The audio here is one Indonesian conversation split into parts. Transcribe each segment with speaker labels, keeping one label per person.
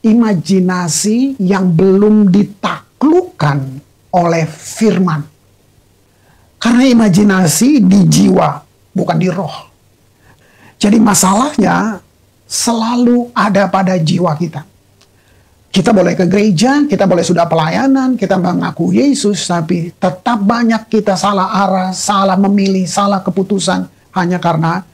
Speaker 1: imajinasi yang belum ditaklukkan oleh firman. Karena imajinasi di jiwa, bukan di roh. Jadi masalahnya selalu ada pada jiwa kita. Kita boleh ke gereja, kita boleh sudah pelayanan, kita mengaku Yesus, tapi tetap banyak kita salah arah, salah memilih, salah keputusan hanya karena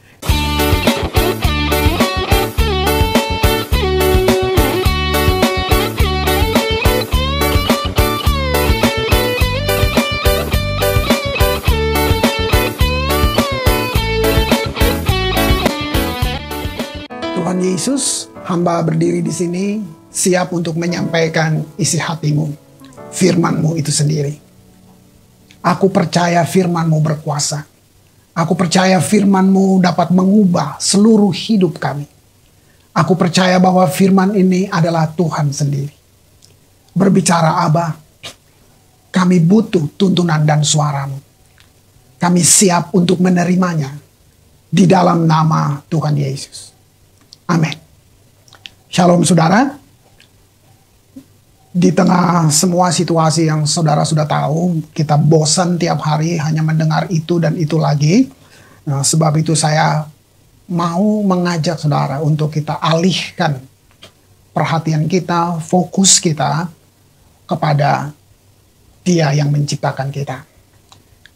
Speaker 1: Tuhan Yesus, hamba berdiri di sini siap untuk menyampaikan isi hatimu, firman-Mu itu sendiri. Aku percaya firman-Mu berkuasa. Aku percaya firman-Mu dapat mengubah seluruh hidup kami. Aku percaya bahwa firman ini adalah Tuhan sendiri. Berbicara Aba, kami butuh tuntunan dan suara-Mu. Kami siap untuk menerimanya di dalam nama Tuhan Yesus. Amin. Shalom saudara. Di tengah semua situasi yang saudara sudah tahu, kita bosan tiap hari hanya mendengar itu dan itu lagi. Nah, sebab itu saya mau mengajak saudara untuk kita alihkan perhatian kita, fokus kita kepada Dia yang menciptakan kita.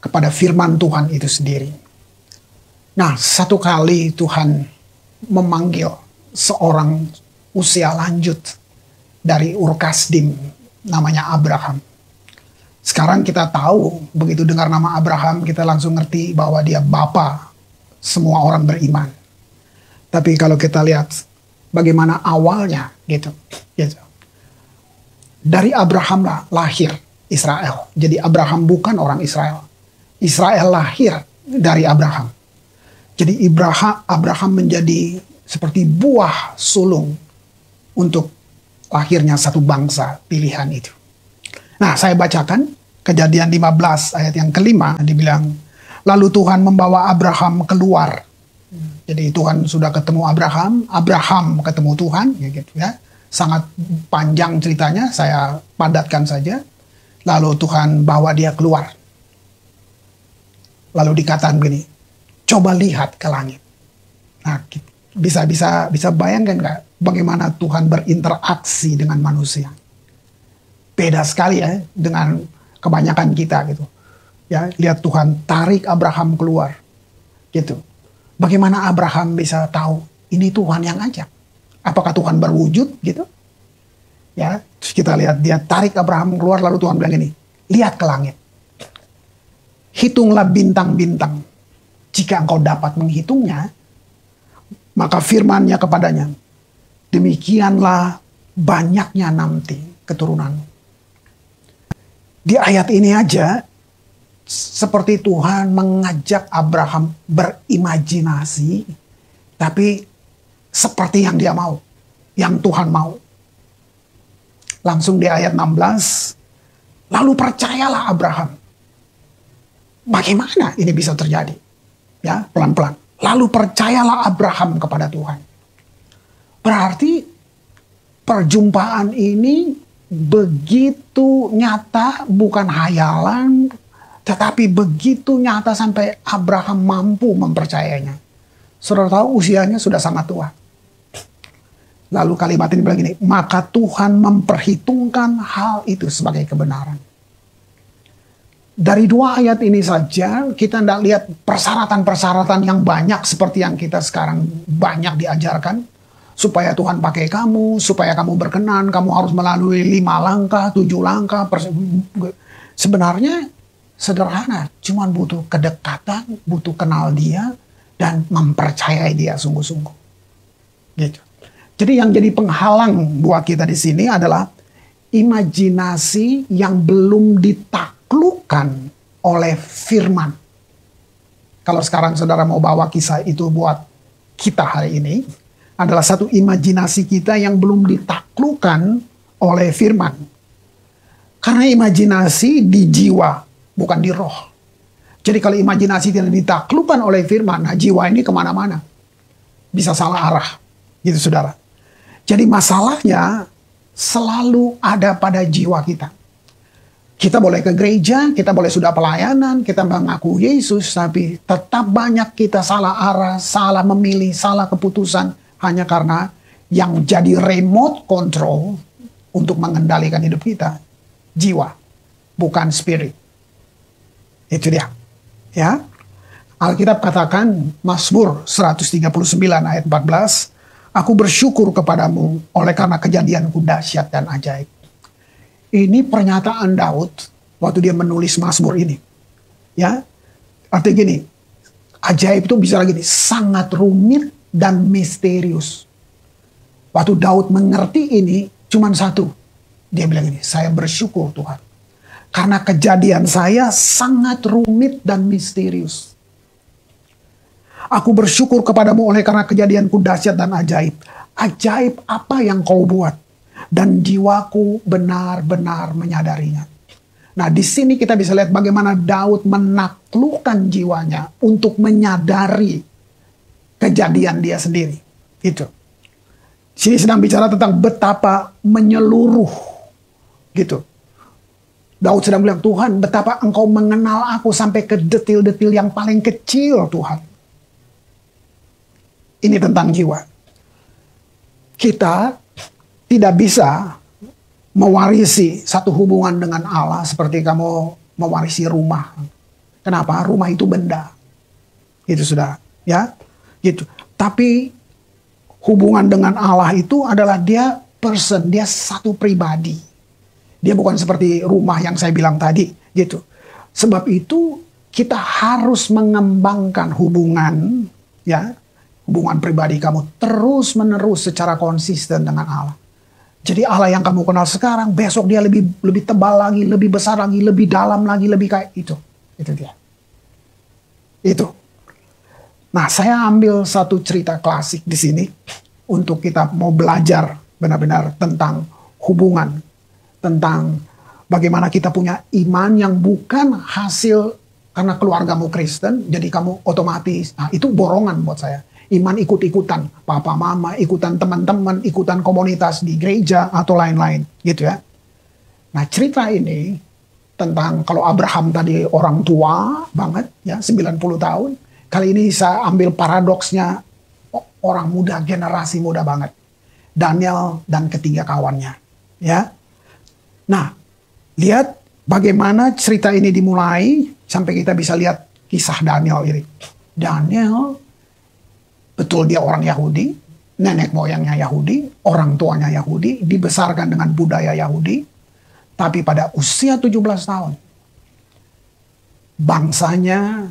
Speaker 1: Kepada firman Tuhan itu sendiri. Nah, satu kali Tuhan memanggil seorang usia lanjut dari Ur Kasdim, namanya Abraham. Sekarang kita tahu, begitu dengar nama Abraham, kita langsung ngerti bahwa dia bapa semua orang beriman. Tapi kalau kita lihat bagaimana awalnya, gitu. Dari Abraham lah lahir Israel. Jadi Abraham bukan orang Israel. Israel lahir dari Abraham. Jadi Abraham menjadi seperti buah sulung untuk lahirnya satu bangsa pilihan itu. Nah, saya bacakan Kejadian 15 ayat yang kelima, dibilang, lalu Tuhan membawa Abraham keluar. Jadi Tuhan sudah ketemu Abraham, Abraham ketemu Tuhan, gitu ya. Sangat panjang ceritanya, saya padatkan saja. Lalu Tuhan bawa dia keluar. Lalu dikatakan begini, coba lihat ke langit. Nah, bisa bayangkan nggak bagaimana Tuhan berinteraksi dengan manusia? Beda sekali ya dengan kebanyakan kita gitu. Ya, lihat Tuhan tarik Abraham keluar. Gitu. Bagaimana Abraham bisa tahu ini Tuhan yang ajak? Apakah Tuhan berwujud gitu? Ya, terus kita lihat dia tarik Abraham keluar, lalu Tuhan bilang gini, lihat ke langit. Hitunglah bintang-bintang. Jika engkau dapat menghitungnya, maka firman-Nya kepadanya, demikianlah banyaknya nanti keturunanmu. Di ayat ini aja, seperti Tuhan mengajak Abraham berimajinasi, tapi seperti yang dia mau, yang Tuhan mau. Langsung di ayat 16, lalu percayalah Abraham. Bagaimana ini bisa terjadi? Ya, pelan-pelan. Lalu percayalah Abraham kepada Tuhan. Berarti perjumpaan ini begitu nyata, bukan hayalan, tetapi begitu nyata sampai Abraham mampu mempercayainya. Saudara tahu usianya sudah sangat tua. Lalu kalimat ini bilang gini, maka Tuhan memperhitungkan hal itu sebagai kebenaran. Dari dua ayat ini saja kita tidak lihat persyaratan-persyaratan yang banyak seperti yang kita sekarang banyak diajarkan. Supaya Tuhan pakai kamu, supaya kamu berkenan, kamu harus melalui 5 langkah, 7 langkah. Sebenarnya sederhana, cuma butuh kedekatan, butuh kenal Dia, dan mempercayai Dia sungguh-sungguh. Gitu. Jadi yang jadi penghalang buat kita di sini adalah imajinasi yang belum ditaklukkan oleh firman. Kalau sekarang saudara mau bawa kisah itu buat kita hari ini, adalah satu imajinasi kita yang belum ditaklukkan oleh firman. Karena imajinasi di jiwa, bukan di roh. Jadi kalau imajinasi tidak ditaklukkan oleh firman, nah jiwa ini kemana-mana. Bisa salah arah, gitu saudara. Jadi masalahnya selalu ada pada jiwa kita. Kita boleh ke gereja, kita boleh sudah pelayanan, kita mengaku Yesus, tapi tetap banyak kita salah arah, salah memilih, salah keputusan, hanya karena yang jadi remote control untuk mengendalikan hidup kita, jiwa, bukan spirit. Itu dia. Ya. Alkitab katakan, Mazmur 139 ayat 14, aku bersyukur kepadamu oleh karena kejadianku dahsyat dan ajaib. Ini pernyataan Daud waktu dia menulis Mazmur ini. Ya, artinya gini, ajaib itu bisa lagi sangat rumit dan misterius. Waktu Daud mengerti ini, cuman satu. Dia bilang ini, saya bersyukur Tuhan. Karena kejadian saya sangat rumit dan misterius. Aku bersyukur kepadamu oleh karena kejadianku dahsyat dan ajaib. Ajaib apa yang kau buat? Dan jiwaku benar-benar menyadarinya. Nah, di sini kita bisa lihat bagaimana Daud menaklukkan jiwanya untuk menyadari kejadian dia sendiri. Itu. Sini sedang bicara tentang betapa menyeluruh. Gitu. Daud sedang bilang, Tuhan, betapa engkau mengenal aku sampai ke detil-detil yang paling kecil, Tuhan. Ini tentang jiwa. Kita tidak bisa mewarisi satu hubungan dengan Allah seperti kamu mewarisi rumah. Kenapa? Rumah itu benda. Itu sudah, ya. Gitu. Tapi hubungan dengan Allah itu adalah dia person, dia satu pribadi. Dia bukan seperti rumah yang saya bilang tadi, gitu. Sebab itu kita harus mengembangkan hubungan, ya, hubungan pribadi kamu terus-menerus secara konsisten dengan Allah. Jadi Allah yang kamu kenal sekarang, besok dia lebih tebal lagi, lebih besar lagi, lebih dalam lagi, lebih kayak itu. Itu dia. Itu. Nah, saya ambil satu cerita klasik di sini untuk kita mau belajar benar-benar tentang hubungan, tentang bagaimana kita punya iman yang bukan hasil karena keluargamu Kristen, jadi kamu otomatis. Nah, itu borongan buat saya. Iman ikut-ikutan, papa mama, ikutan teman-teman, ikutan komunitas di gereja atau lain-lain, gitu ya. Nah, cerita ini tentang kalau Abraham tadi orang tua banget, ya 90 tahun. Kali ini saya ambil paradoksnya orang muda, generasi muda banget. Daniel dan ketiga kawannya, ya. Nah, lihat bagaimana cerita ini dimulai sampai kita bisa lihat kisah Daniel ini. Daniel betul dia orang Yahudi, nenek moyangnya Yahudi, orang tuanya Yahudi, dibesarkan dengan budaya Yahudi, tapi pada usia 17 tahun, bangsanya,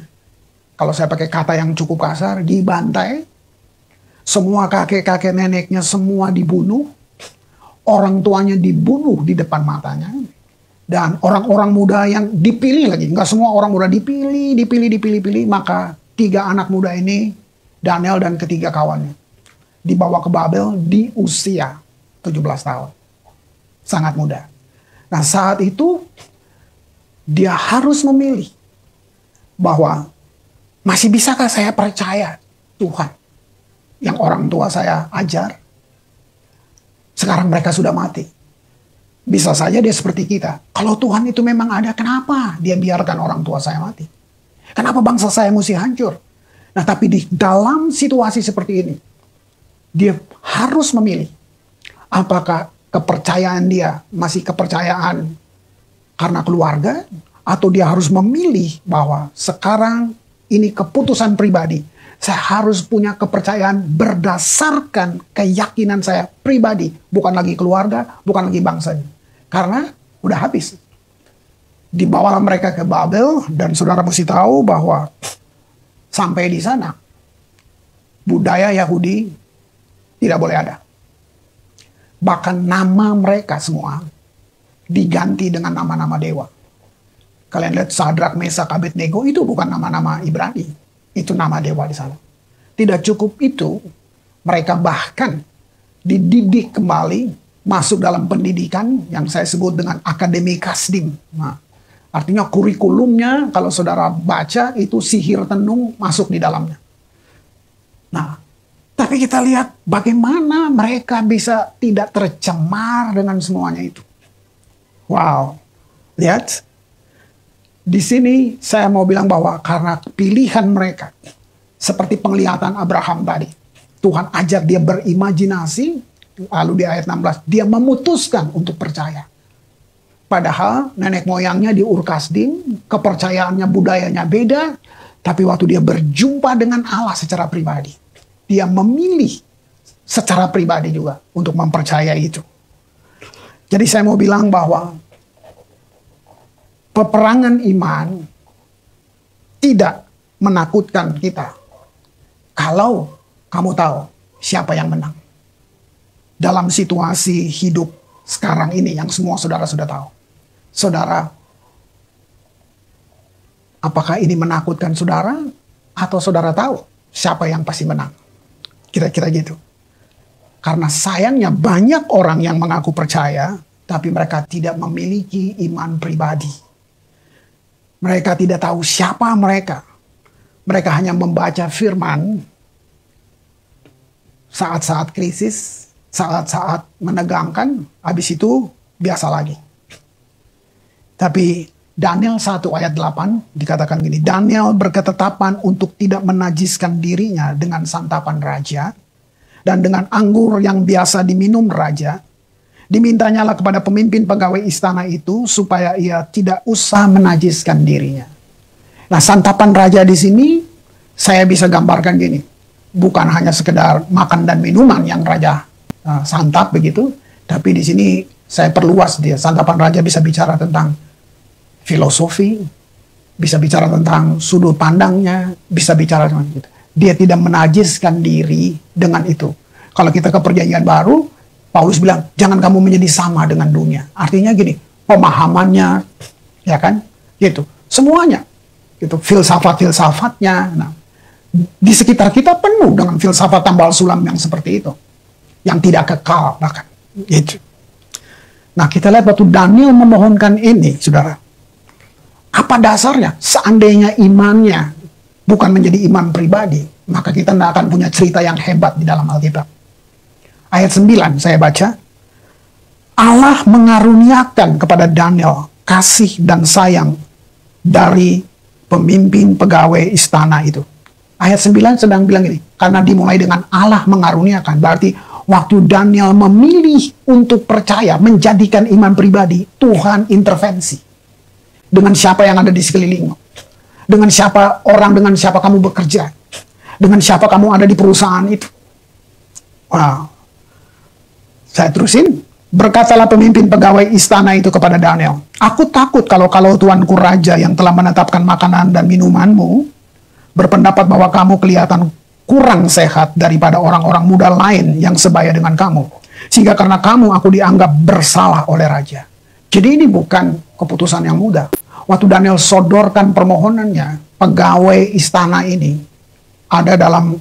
Speaker 1: kalau saya pakai kata yang cukup kasar, dibantai, semua kakek-kakek neneknya semua dibunuh, orang tuanya dibunuh di depan matanya, dan orang-orang muda yang dipilih lagi, nggak semua orang muda dipilih, maka 3 anak muda ini, Daniel dan ketiga kawannya, dibawa ke Babel di usia 17 tahun. Sangat muda. Nah, saat itu dia harus memilih bahwa masih bisakah saya percaya Tuhan yang orang tua saya ajar? Sekarang mereka sudah mati. Bisa saja dia seperti kita. Kalau Tuhan itu memang ada, kenapa dia biarkan orang tua saya mati? Kenapa bangsa saya mesti hancur? Nah, tapi di dalam situasi seperti ini, dia harus memilih apakah kepercayaan dia masih kepercayaan karena keluarga, atau dia harus memilih bahwa sekarang ini keputusan pribadi. Saya harus punya kepercayaan berdasarkan keyakinan saya pribadi, bukan lagi keluarga, bukan lagi bangsanya. Karena udah habis. Dibawalah mereka ke Babel, dan saudara mesti tahu bahwa sampai di sana, budaya Yahudi tidak boleh ada. Bahkan nama mereka semua diganti dengan nama-nama dewa. Kalian lihat Sadrak, Mesak, Abednego, itu bukan nama-nama Ibrani. Itu nama dewa di sana. Tidak cukup itu, mereka bahkan dididik kembali, masuk dalam pendidikan yang saya sebut dengan Akademi Kasdim. Nah, artinya kurikulumnya, kalau saudara baca, itu sihir tenung masuk di dalamnya. Nah, Tapi kita lihat bagaimana mereka bisa tidak tercemar dengan semuanya itu. Wow. Lihat. Di sini saya mau bilang bahwa karena pilihan mereka. Seperti penglihatan Abraham tadi. Tuhan ajar dia berimajinasi. Lalu di ayat 16. Dia memutuskan untuk percaya. Padahal nenek moyangnya di Ur Kasdim. Kepercayaannya, budayanya beda. Tapi waktu dia berjumpa dengan Allah secara pribadi. Dia memilih secara pribadi juga untuk mempercayai itu. Jadi saya mau bilang bahwa peperangan iman tidak menakutkan kita. Kalau kamu tahu siapa yang menang. Dalam situasi hidup sekarang ini yang semua saudara sudah tahu. Saudara, apakah ini menakutkan saudara? Atau saudara tahu siapa yang pasti menang? Kira-kira gitu. Karena sayangnya banyak orang yang mengaku percaya, tapi mereka tidak memiliki iman pribadi. Mereka tidak tahu siapa mereka. Mereka hanya membaca firman saat-saat krisis, saat-saat menegangkan, habis itu biasa lagi. Tapi Daniel 1 ayat 8 dikatakan gini, Daniel berketetapan untuk tidak menajiskan dirinya dengan santapan raja dan dengan anggur yang biasa diminum raja. Dimintanyalah kepada pemimpin pegawai istana itu supaya ia tidak usah menajiskan dirinya. Nah, santapan raja di sini saya bisa gambarkan gini, bukan hanya sekedar makan dan minuman yang raja santap begitu, tapi di sini saya perluas dia. Santapan raja bisa bicara tentang filosofi, bisa bicara tentang sudut pandangnya, bisa bicara tentang gitu. Dia tidak menajiskan diri dengan itu. Kalau kita ke Perjanjian Baru, Paulus bilang, jangan kamu menjadi sama dengan dunia. Artinya gini, pemahamannya, ya kan, gitu. Semuanya, gitu. Filsafat-filsafatnya. Nah, di sekitar kita penuh dengan filsafat tambal sulam yang seperti itu, yang tidak kekal bahkan. Gitu. Nah, kita lihat waktu Daniel memohonkan ini, saudara. Apa dasarnya? Seandainya imannya bukan menjadi iman pribadi, maka kita tidak akan punya cerita yang hebat di dalam Alkitab. Ayat 9 saya baca. Allah mengaruniakan kepada Daniel kasih dan sayang dari pemimpin pegawai istana itu. Ayat 9 sedang bilang ini, karena dimulai dengan Allah mengaruniakan, berarti waktu Daniel memilih untuk percaya, menjadikan iman pribadi, Tuhan intervensi. Dengan siapa yang ada di sekelilingmu. Dengan siapa orang, dengan siapa kamu bekerja. Dengan siapa kamu ada di perusahaan itu. Wow. Saya terusin. Berkatalah pemimpin pegawai istana itu kepada Daniel. Aku takut kalau tuanku raja yang telah menetapkan makanan dan minumanmu berpendapat bahwa kamu kelihatan kurang sehat daripada orang-orang muda lain yang sebaya dengan kamu. Sehingga karena kamu aku dianggap bersalah oleh raja. Jadi ini bukan keputusan yang mudah. Waktu Daniel sodorkan permohonannya, pegawai istana ini ada dalam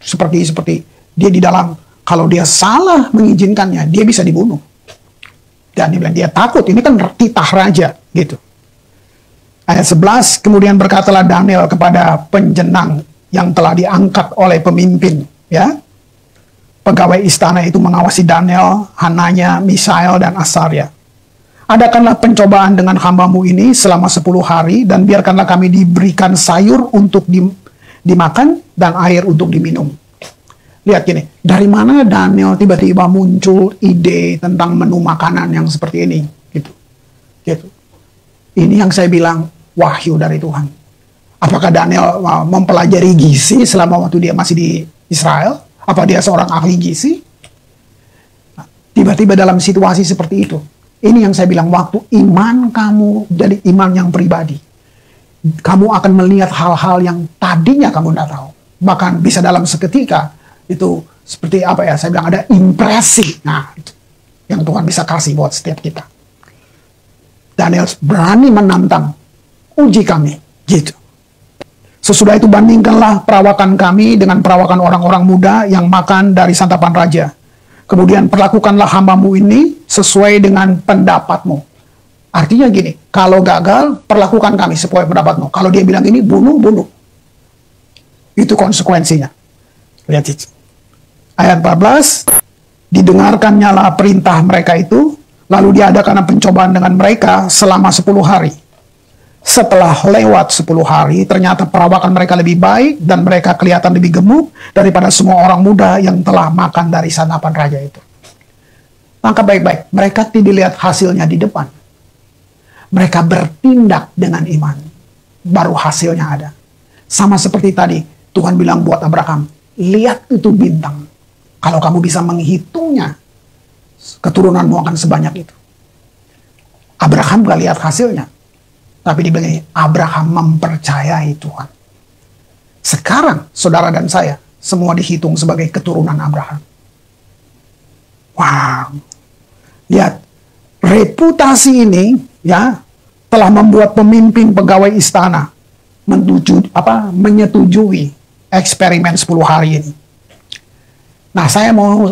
Speaker 1: seperti dia di dalam, kalau dia salah mengizinkannya, dia bisa dibunuh. Dan dia bilang dia takut, ini kan titah raja gitu. Ayat 11, kemudian berkatalah Daniel kepada penjenang yang telah diangkat oleh pemimpin, ya. Pegawai istana itu mengawasi Daniel, Hananya, Misael dan Asaria. Adakanlah pencobaan dengan hambamu ini selama 10 hari, dan biarkanlah kami diberikan sayur untuk dimakan dan air untuk diminum. Lihat gini, dari mana Daniel tiba-tiba muncul ide tentang menu makanan yang seperti ini? Gitu. Ini yang saya bilang wahyu dari Tuhan. Apakah Daniel mempelajari gizi selama waktu dia masih di Israel? Apa dia seorang ahli gizi? Tiba-tiba dalam situasi seperti itu. Ini yang saya bilang, waktu iman kamu jadi iman yang pribadi, kamu akan melihat hal-hal yang tadinya kamu tidak tahu. Bahkan bisa dalam seketika, itu seperti apa ya, saya bilang ada impresi. Nah, itu yang Tuhan bisa kasih buat setiap kita. Daniel berani menantang, uji kami, gitu. Sesudah itu bandingkanlah perawakan kami dengan perawakan orang-orang muda yang makan dari santapan raja. Kemudian perlakukanlah hambamu ini sesuai dengan pendapatmu. Artinya gini, kalau gagal, perlakukan kami sesuai pendapatmu. Kalau dia bilang ini, bunuh. Itu konsekuensinya. Lihat itu. Ayat 14, didengarkannya lah perintah mereka itu, lalu diadakan pencobaan dengan mereka selama 10 hari. Setelah lewat 10 hari, ternyata perawakan mereka lebih baik dan mereka kelihatan lebih gemuk daripada semua orang muda yang telah makan dari santapan raja itu. Tangkap baik-baik, mereka tidak lihat hasilnya di depan. Mereka bertindak dengan iman, baru hasilnya ada. Sama seperti tadi, Tuhan bilang buat Abraham, lihat itu bintang. Kalau kamu bisa menghitungnya, keturunanmu akan sebanyak itu. Abraham gak lihat hasilnya. Tapi dibilang Abraham mempercayai Tuhan. Sekarang saudara dan saya semua dihitung sebagai keturunan Abraham. Wow. Lihat, reputasi ini ya telah membuat pemimpin pegawai istana menyetujui eksperimen 10 hari ini. Nah, saya mau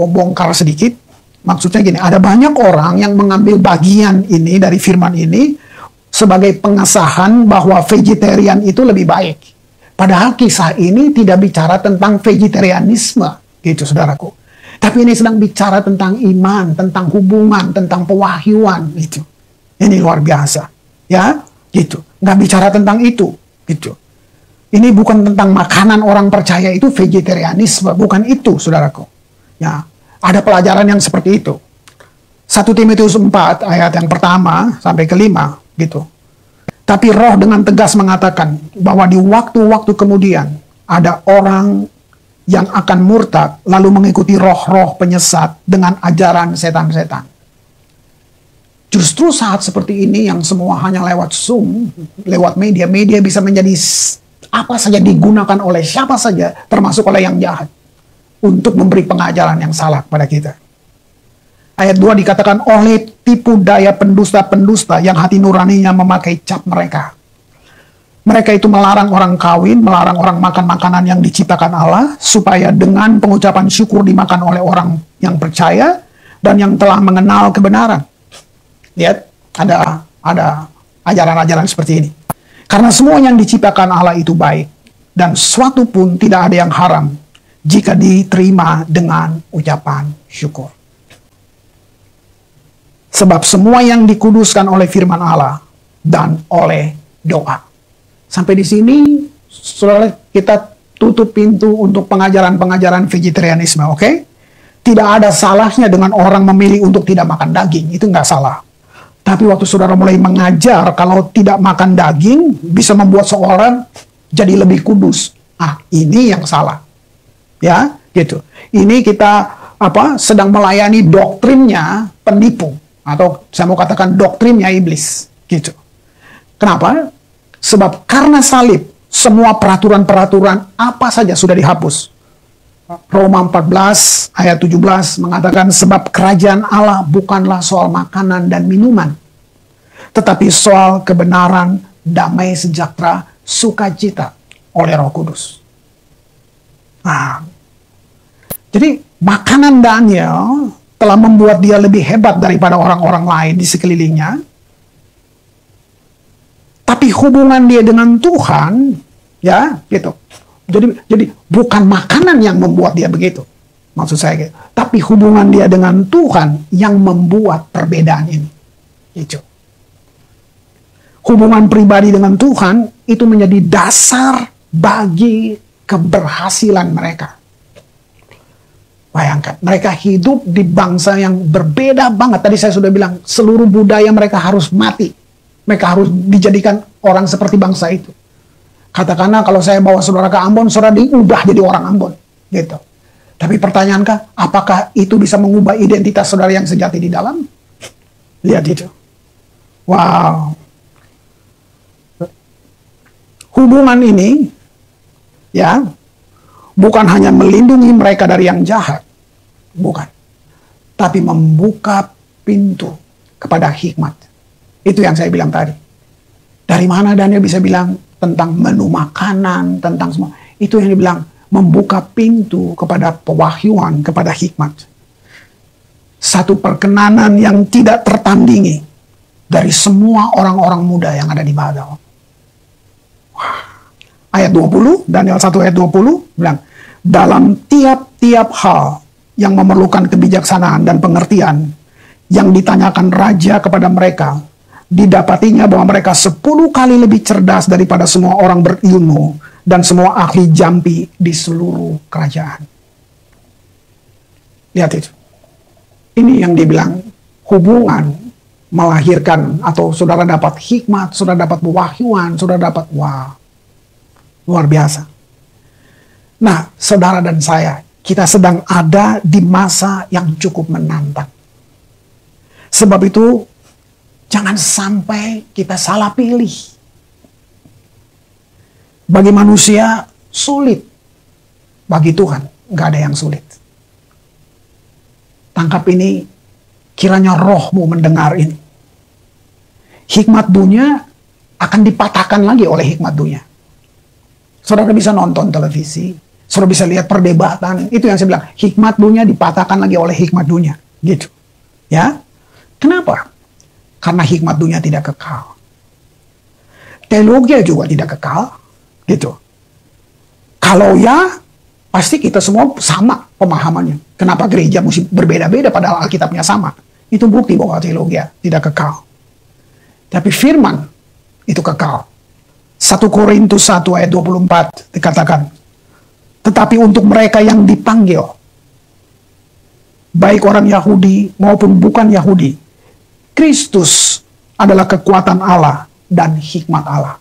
Speaker 1: bongkar sedikit. Maksudnya gini, ada banyak orang yang mengambil bagian ini dari firman ini sebagai pengesahan bahwa vegetarian itu lebih baik. Padahal kisah ini tidak bicara tentang vegetarianisme, gitu saudaraku. Tapi ini sedang bicara tentang iman, tentang hubungan, tentang pewahyuan, gitu. Ini luar biasa, ya, gitu. Nggak bicara tentang itu, gitu. Ini bukan tentang makanan orang percaya itu vegetarianisme, bukan itu, saudaraku. Ya, ada pelajaran yang seperti itu. 1 Timotius 4 ayat yang pertama sampai ke-5, gitu. Tapi Roh dengan tegas mengatakan bahwa di waktu-waktu kemudian ada orang yang akan murtad lalu mengikuti roh-roh penyesat dengan ajaran setan-setan. Justru saat seperti ini yang semua hanya lewat Zoom, lewat media bisa menjadi apa saja, digunakan oleh siapa saja, termasuk oleh yang jahat, untuk memberi pengajaran yang salah kepada kita. Ayat 2 dikatakan oleh tipu daya pendusta-pendusta yang hati nuraninya memakai cap mereka. Mereka itu melarang orang kawin, melarang orang makan makanan yang diciptakan Allah, supaya dengan pengucapan syukur dimakan oleh orang yang percaya dan yang telah mengenal kebenaran. Lihat, ada ajaran-ajaran seperti ini. Karena semua yang diciptakan Allah itu baik, dan suatu pun tidak ada yang haram jika diterima dengan ucapan syukur. Sebab semua yang dikuduskan oleh firman Allah dan oleh doa. Sampai di sini, saudara, kita tutup pintu untuk pengajaran-pengajaran vegetarianisme, oke? Tidak ada salahnya dengan orang memilih untuk tidak makan daging, itu nggak salah. Tapi waktu saudara mulai mengajar kalau tidak makan daging bisa membuat seorang jadi lebih kudus. Ini yang salah. Ya, gitu. Ini kita sedang melayani doktrinnya penipu. Atau saya mau katakan doktrinnya iblis, gitu. Kenapa? Sebab karena salib, semua peraturan-peraturan apa saja sudah dihapus. Roma 14 ayat 17 mengatakan sebab kerajaan Allah bukanlah soal makanan dan minuman, tetapi soal kebenaran, damai sejahtera, sukacita oleh Roh Kudus. Jadi makanan Daniel telah membuat dia lebih hebat daripada orang-orang lain di sekelilingnya. Tapi hubungan dia dengan Tuhan, ya, gitu. Jadi bukan makanan yang membuat dia begitu. Maksud saya gitu. Tapi hubungan dia dengan Tuhan yang membuat perbedaan ini. Gitu. Hubungan pribadi dengan Tuhan itu menjadi dasar bagi keberhasilan mereka. Bayangkan, mereka hidup di bangsa yang berbeda banget. Tadi saya sudah bilang, seluruh budaya mereka harus mati. Mereka harus dijadikan orang seperti bangsa itu. Katakanlah kalau saya bawa saudara ke Ambon, saudara diubah jadi orang Ambon. Gitu. Tapi pertanyaankah, apakah itu bisa mengubah identitas saudara yang sejati di dalam? Lihat itu. Wow. Hubungan ini, ya, bukan hanya melindungi mereka dari yang jahat, bukan, tapi membuka pintu kepada hikmat. Itu yang saya bilang tadi. Dari mana Daniel bisa bilang tentang menu makanan, tentang semua? Itu yang dibilang membuka pintu kepada pewahyuan, kepada hikmat. Satu perkenanan yang tidak tertandingi dari semua orang-orang muda yang ada di Babel. Ayat 20, Daniel 1 ayat 20 bilang, dalam tiap setiap hal yang memerlukan kebijaksanaan dan pengertian yang ditanyakan raja kepada mereka, didapatinya bahwa mereka 10 kali lebih cerdas daripada semua orang berilmu dan semua ahli jampi di seluruh kerajaan. Lihat itu. Ini yang dibilang hubungan melahirkan, atau saudara dapat hikmat, saudara dapat pewahyuan, saudara dapat luar biasa. Nah, saudara dan saya, kita sedang ada di masa yang cukup menantang. Sebab itu, jangan sampai kita salah pilih. Bagi manusia, sulit. Bagi Tuhan, nggak ada yang sulit. Tangkap ini, kiranya rohmu mendengar ini. Hikmat dunia akan dipatahkan lagi oleh hikmat dunia. Saudara bisa nonton televisi, saudara bisa lihat perdebatan. Itu yang saya bilang, hikmat dunia dipatahkan lagi oleh hikmat dunia. Gitu. Ya. Kenapa? Karena hikmat dunia tidak kekal. Teologi juga tidak kekal. Gitu. Kalau ya, pasti kita semua sama pemahamannya. Kenapa gereja mesti berbeda-beda padahal Alkitabnya sama? Itu bukti bahwa teologi tidak kekal. Tapi firman itu kekal. 1 Korintus 1 ayat 24 dikatakan, tetapi untuk mereka yang dipanggil, baik orang Yahudi maupun bukan Yahudi, Kristus adalah kekuatan Allah dan hikmat Allah.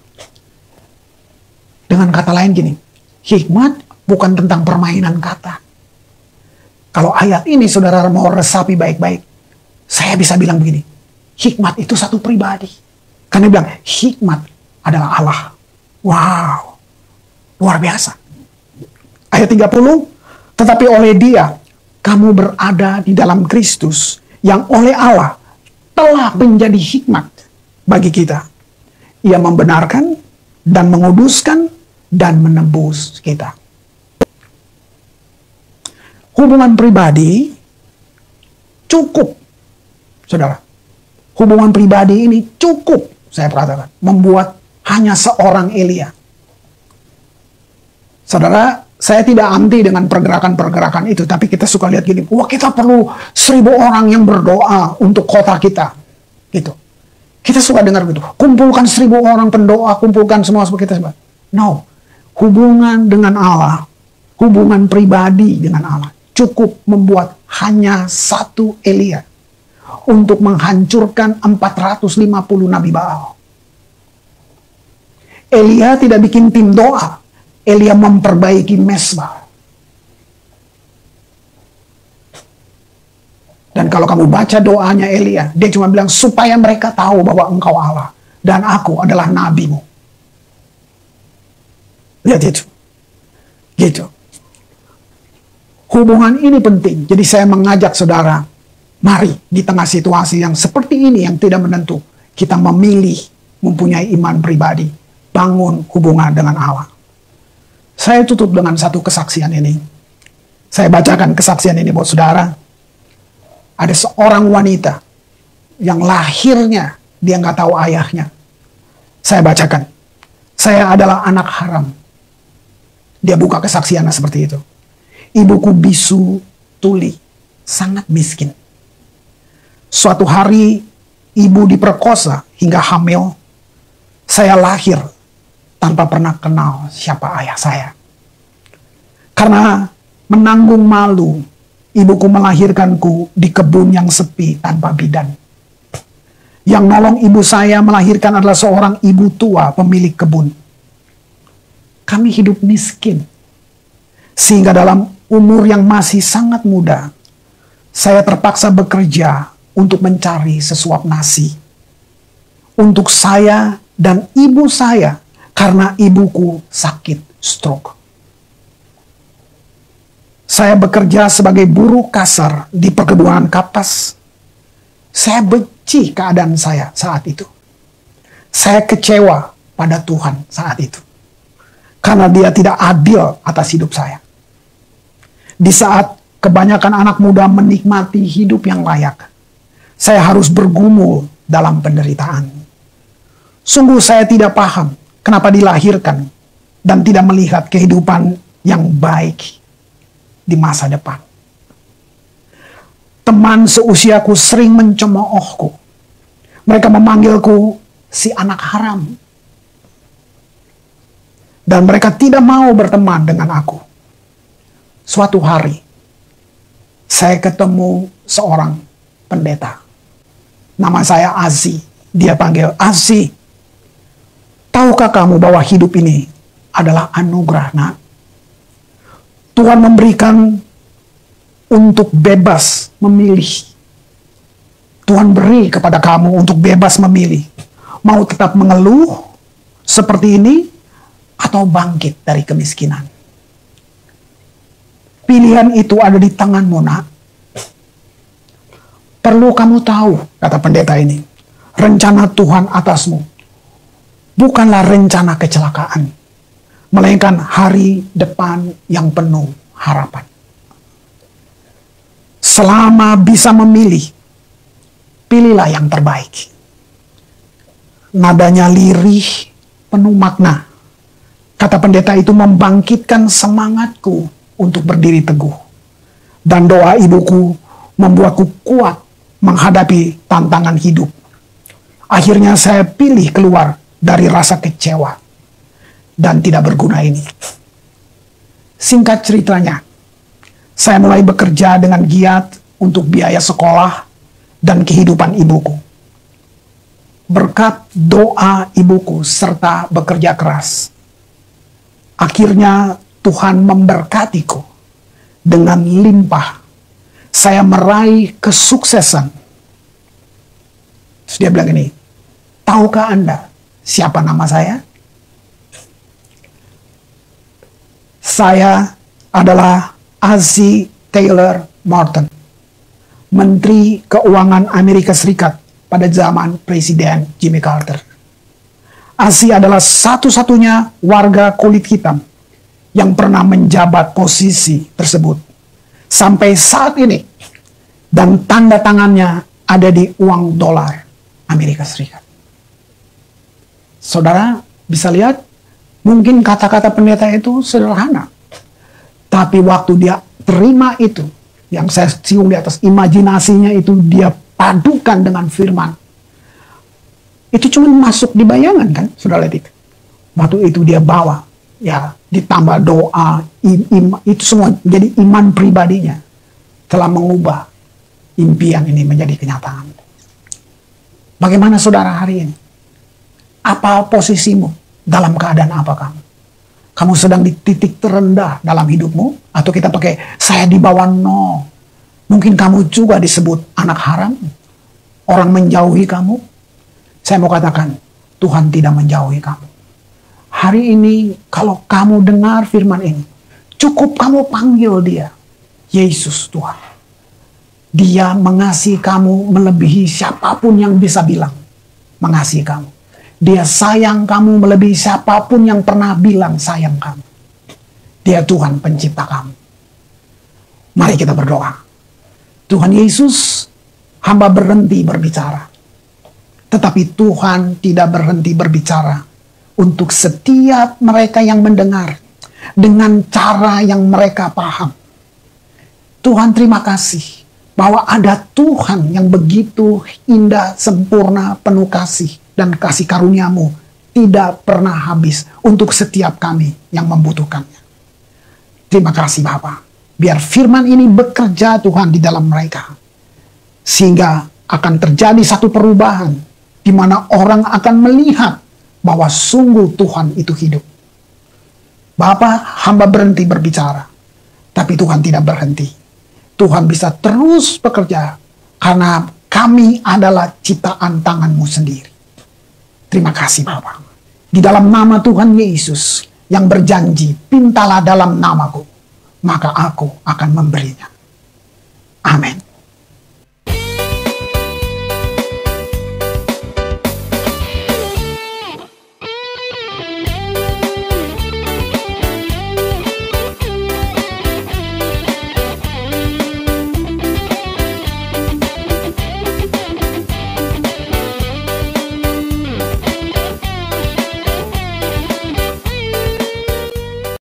Speaker 1: Dengan kata lain gini, hikmat bukan tentang permainan kata. Kalau ayat ini saudara mau resapi baik-baik, saya bisa bilang begini, hikmat itu satu pribadi. Karena dia bilang, hikmat adalah Allah. Wow, luar biasa. Ayat 30, tetapi oleh dia, kamu berada di dalam Kristus, yang oleh Allah telah menjadi hikmat bagi kita. Ia membenarkan dan menguduskan dan menebus kita. Hubungan pribadi cukup, saudara. Hubungan pribadi ini cukup, saya perhatikan, membuat hanya seorang Elia. Saudara, saya tidak anti dengan pergerakan-pergerakan itu, tapi kita suka lihat gini, wah kita perlu 1000 orang yang berdoa untuk kota kita. Gitu. Kita suka dengar gitu, kumpulkan 1000 orang pendoa, kumpulkan semua kita. No, hubungan dengan Allah, hubungan pribadi dengan Allah, cukup membuat hanya satu Elia untuk menghancurkan 450 Nabi Baal. Elia tidak bikin tim doa. Elia memperbaiki mesbah. Dan kalau kamu baca doanya Elia, dia cuma bilang, supaya mereka tahu bahwa engkau Allah, dan aku adalah nabimu. Lihat itu. Gitu. Hubungan ini penting. Jadi saya mengajak saudara, mari di tengah situasi yang seperti ini yang tidak menentu, kita memilih mempunyai iman pribadi, bangun hubungan dengan Allah. Saya tutup dengan satu kesaksian ini. Saya bacakan kesaksian ini buat saudara. Ada seorang wanita yang lahirnya dia nggak tahu ayahnya. Saya bacakan. Saya adalah anak haram. Dia buka kesaksiannya seperti itu. Ibuku bisu tuli, sangat miskin. Suatu hari ibu diperkosa hingga hamil. Saya lahir tanpa pernah kenal siapa ayah saya. Karena menanggung malu, ibuku melahirkanku di kebun yang sepi tanpa bidan. Yang nolong ibu saya melahirkan adalah seorang ibu tua pemilik kebun. Kami hidup miskin. Sehingga dalam umur yang masih sangat muda, saya terpaksa bekerja untuk mencari sesuap nasi. Untuk saya dan ibu saya, karena ibuku sakit stroke. Saya bekerja sebagai buruh kasar di perkebunan kapas. Saya benci keadaan saya saat itu. Saya kecewa pada Tuhan saat itu. Karena dia tidak adil atas hidup saya. Di saat kebanyakan anak muda menikmati hidup yang layak, saya harus bergumul dalam penderitaan. Sungguh saya tidak paham kenapa dilahirkan dan tidak melihat kehidupan yang baik. di masa depan. Teman seusiaku sering mencemoohku. Mereka memanggilku si anak haram. Dan mereka tidak mau berteman dengan aku. Suatu hari, saya ketemu seorang pendeta. Nama saya Azi. Dia panggil, Azi, tahukah kamu bahwa hidup ini adalah anugerah, nak? Tuhan memberikan untuk bebas memilih. Tuhan beri kepada kamu untuk bebas memilih. Mau tetap mengeluh seperti ini, atau bangkit dari kemiskinan. Pilihan itu ada di tanganmu, nak. Perlu kamu tahu, kata pendeta ini, rencana Tuhan atasmu bukanlah rencana kecelakaan, melainkan hari depan yang penuh harapan. Selama bisa memilih, pilihlah yang terbaik. Nadanya lirih, penuh makna. Kata pendeta itu membangkitkan semangatku untuk berdiri teguh. Dan doa ibuku membuatku kuat menghadapi tantangan hidup. Akhirnya saya pilih keluar dari rasa kecewa dan tidak berguna ini. Singkat ceritanya, saya mulai bekerja dengan giat untuk biaya sekolah dan kehidupan ibuku. Berkat doa ibuku serta bekerja keras, akhirnya Tuhan memberkatiku dengan limpah. Saya meraih kesuksesan. Terus dia bilang ini, tahukah Anda siapa nama saya? Saya adalah Azi Taylor Morton, Menteri Keuangan Amerika Serikat pada zaman Presiden Jimmy Carter. Azi adalah satu-satunya warga kulit hitam yang pernah menjabat posisi tersebut sampai saat ini, dan tanda tangannya ada di uang dolar Amerika Serikat. Saudara bisa lihat, mungkin kata-kata pendeta itu sederhana, tapi waktu dia terima itu, yang saya singgung di atas, imajinasinya itu dia padukan dengan firman. Itu cuma masuk di bayangan kan, saudara lihat itu. Waktu itu dia bawa, ya ditambah doa, itu semua jadi iman pribadinya telah mengubah impian ini menjadi kenyataan. Bagaimana saudara hari ini? Apa posisimu? Dalam keadaan apa kamu? Kamu sedang di titik terendah dalam hidupmu? Atau kita pakai saya di bawah nol? Mungkin kamu juga disebut anak haram? Orang menjauhi kamu? Saya mau katakan, Tuhan tidak menjauhi kamu. Hari ini kalau kamu dengar firman ini, cukup kamu panggil dia, Yesus Tuhan. Dia mengasihi kamu melebihi siapapun yang bisa bilang mengasihi kamu. Dia sayang kamu melebihi siapapun yang pernah bilang sayang kamu. Dia Tuhan pencipta kamu. Mari kita berdoa. Tuhan Yesus, hamba berhenti berbicara. Tetapi Tuhan tidak berhenti berbicara untuk setiap mereka yang mendengar dengan cara yang mereka paham. Tuhan, terima kasih bahwa ada Tuhan yang begitu indah, sempurna, penuh kasih, dan kasih karuniamu tidak pernah habis untuk setiap kami yang membutuhkannya. Terima kasih Bapa. Biar firman ini bekerja Tuhan di dalam mereka, sehingga akan terjadi satu perubahan di mana orang akan melihat bahwa sungguh Tuhan itu hidup. Bapa, hamba berhenti berbicara, tapi Tuhan tidak berhenti. Tuhan bisa terus bekerja karena kami adalah ciptaan tangan-Mu sendiri. Terima kasih Bapa. Di dalam nama Tuhan Yesus yang berjanji, pintalah dalam namaku, maka aku akan memberinya.